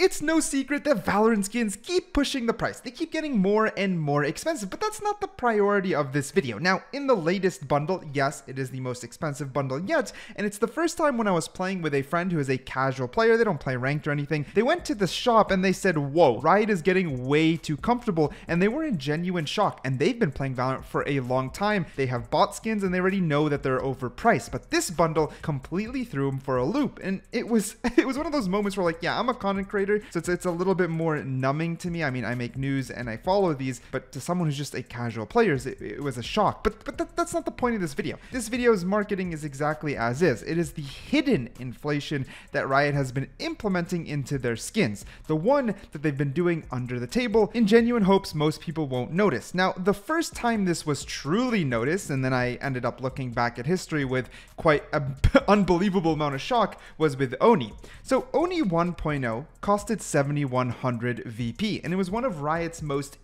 It's no secret that Valorant skins keep pushing the price. They keep getting more and more expensive, but that's not the priority of this video. Now, in the latest bundle, yes, it is the most expensive bundle yet, and it's the first time when I was playing with a friend who is a casual player. They don't play ranked or anything. They went to the shop and they said, whoa, Riot is getting way too comfortable, and they were in genuine shock, and they've been playing Valorant for a long time. They have bought skins and they already know that they're overpriced, but this bundle completely threw them for a loop, and it was one of those moments where, like, yeah, I'm a content creator, so it's a little bit more numbing to me. I mean, I make news and I follow these, but to someone who's just a casual player, it was a shock. But that's not the point of this video. This video's marketing is exactly as is. It is the hidden inflation that Riot has been implementing into their skins. The one that they've been doing under the table in genuine hopes most people won't notice. Now, the first time this was truly noticed, and then I ended up looking back at history with quite an unbelievable amount of shock, was with Oni. So Oni 1.0 costed 7,100 VP, and it was one of Riot's most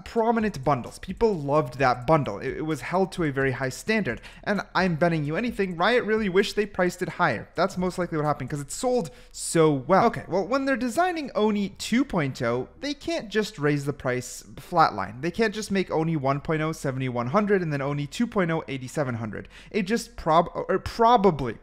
prominent bundles. People loved that bundle. It was held to a very high standard, and I'm betting you anything, Riot really wished they priced it higher. That's most likely what happened because it sold so well. Okay, well, when they're designing Oni 2.0, they can't just raise the price flatline. They can't just make Oni 1.0 7,100 and then Oni 2.0 8,700. It just probably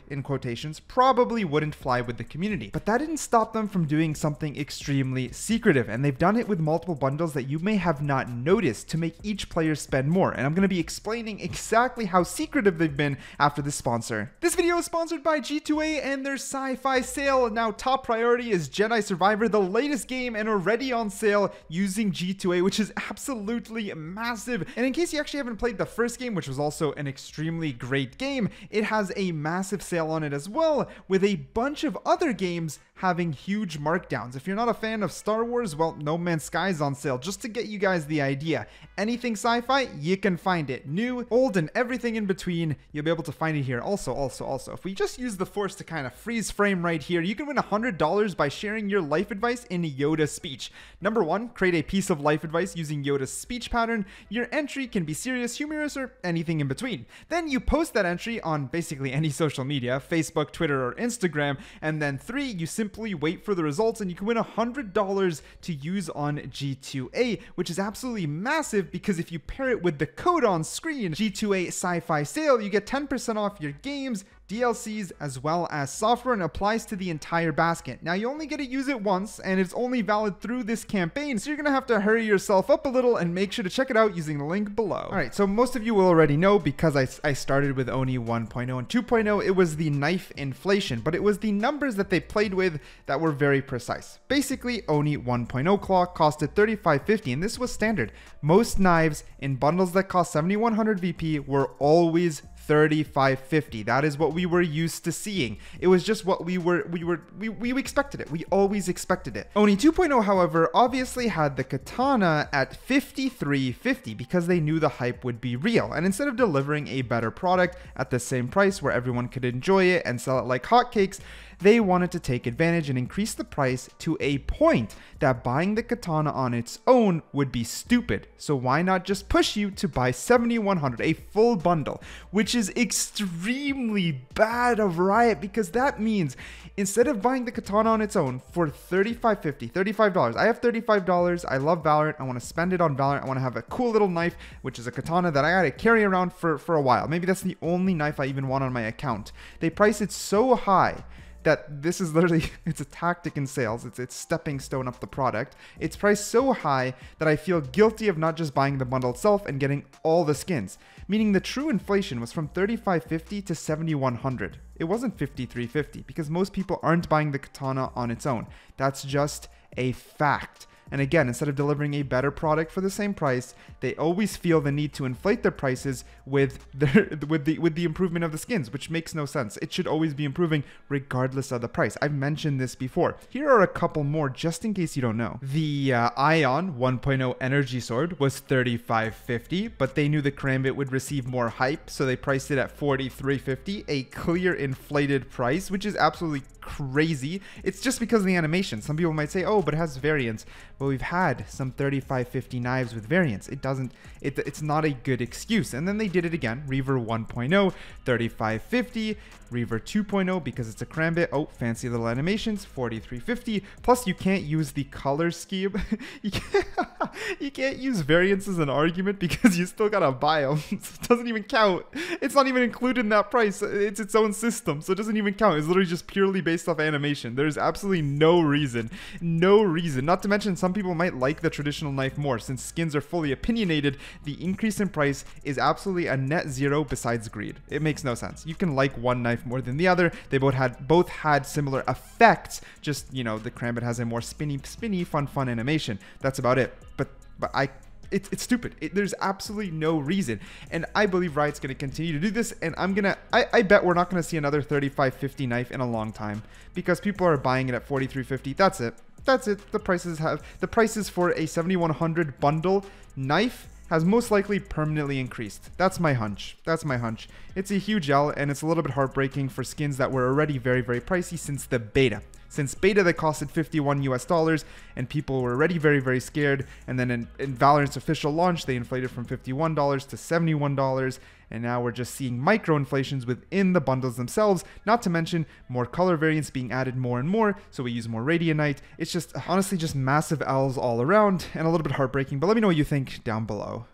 in quotations, probably wouldn't fly with the community. But that didn't stop them from doing something extremely secretive, and they've done it with multiple bundles that you may have not noticed to make each player spend more, and I'm going to be explaining exactly how secretive they've been after this sponsor. This video is sponsored by G2A and their sci-fi sale. Now, top priority is Jedi Survivor, the latest game, and already on sale using G2A, which is absolutely massive. And in case you actually haven't played the first game, which was also an extremely great game, it has a massive sale on it as well, with a bunch of other games having huge markdowns. If you're not a fan of Star Wars, well, No Man's Sky is on sale, just to get you guys the idea. Anything sci-fi, you can find it. New, old, and everything in between, you'll be able to find it here. Also, if we just use the Force to kind of freeze frame right here, you can win $100 by sharing your life advice in Yoda's speech. Number 1, create a piece of life advice using Yoda's speech pattern. Your entry can be serious, humorous, or anything in between. Then you post that entry on basically any social media, Facebook, Twitter, or Instagram, and then 3, you simply wait for the results, and you can win $100 to use on G2A, which is absolutely massive because if you pair it with the code on screen, G2A Sci-Fi Sale, you get 10% off your games, DLCs, as well as software, and applies to the entire basket. Now, you only get to use it once, and it's only valid through this campaign, so you're gonna have to hurry yourself up a little and make sure to check it out using the link below. All right, so most of you will already know, because I started with Oni 1.0 and 2.0, it was the knife inflation, but it was the numbers that they played with that were very precise. Basically, Oni 1.0 claw costed 3550, and this was standard. Most knives in bundles that cost 7,100 VP were always 3550. That is what we were used to seeing. It was just what we expected it. We always expected it. Oni 2.0, however, obviously had the katana at 5350 because they knew the hype would be real. And instead of delivering a better product at the same price where everyone could enjoy it and sell it like hotcakes, they wanted to take advantage and increase the price to a point that buying the katana on its own would be stupid. So why not just push you to buy 7,100, a full bundle, which is extremely bad of Riot, because that means instead of buying the katana on its own for $35.50, I have $35, I love Valorant, I want to spend it on Valorant, I want to have a cool little knife, which is a katana that I gotta carry around for a while. Maybe that's the only knife I even want on my account. They price it so high that this is literally, it's a tactic in sales. It's stepping stone up the product. It's priced so high that I feel guilty of not just buying the bundle itself and getting all the skins. Meaning the true inflation was from 3550 to 7,100. It wasn't 5350 because most people aren't buying the katana on its own. That's just a fact. And again, instead of delivering a better product for the same price, they always feel the need to inflate their prices with the improvement of the skins, which makes no sense. It should always be improving regardless of the price. I've mentioned this before. Here are a couple more just in case you don't know. The Ion 1.0 Energy Sword was 3550, but they knew the Karambit would receive more hype, so they priced it at 4350, a clear inflated price, which is absolutely crazy. It's just because of the animation. Some people might say, oh, but it has variants. but we've had some 3550 knives with variants. It's not a good excuse. And then they did it again. Reaver 1.0, 3550, Reaver 2.0 because it's a Karambit. Oh, fancy little animations, 4350. Plus, you can't use the color scheme. You can't use variants as an argument because you still gotta buy them. So it doesn't even count. It's not even included in that price. It's its own system, so it doesn't even count. It's literally just purely based off animation. There's absolutely no reason. Not to mention, some people might like the traditional knife more. Since skins are fully opinionated, the increase in price is absolutely a net zero besides greed. It makes no sense. You can like one knife more than the other. They both had similar effects. Just, you know, the Karambit has a more spinny, fun animation. That's about it. But it's stupid. There's absolutely no reason. And I believe Riot's going to continue to do this. And I bet we're not going to see another 3550 knife in a long time because people are buying it at 4350. That's it. The prices for a 7100 bundle knife has most likely permanently increased. That's my hunch. It's a huge L, and it's a little bit heartbreaking for skins that were already very, very pricey since the beta. Since beta, they costed $51 US, and people were already very, very scared. And then in Valorant's official launch, they inflated from $51 to $71. And now we're just seeing micro inflations within the bundles themselves, not to mention more color variants being added more and more, so we use more Radianite. It's just, honestly, just massive L's all around, and a little bit heartbreaking, but let me know what you think down below.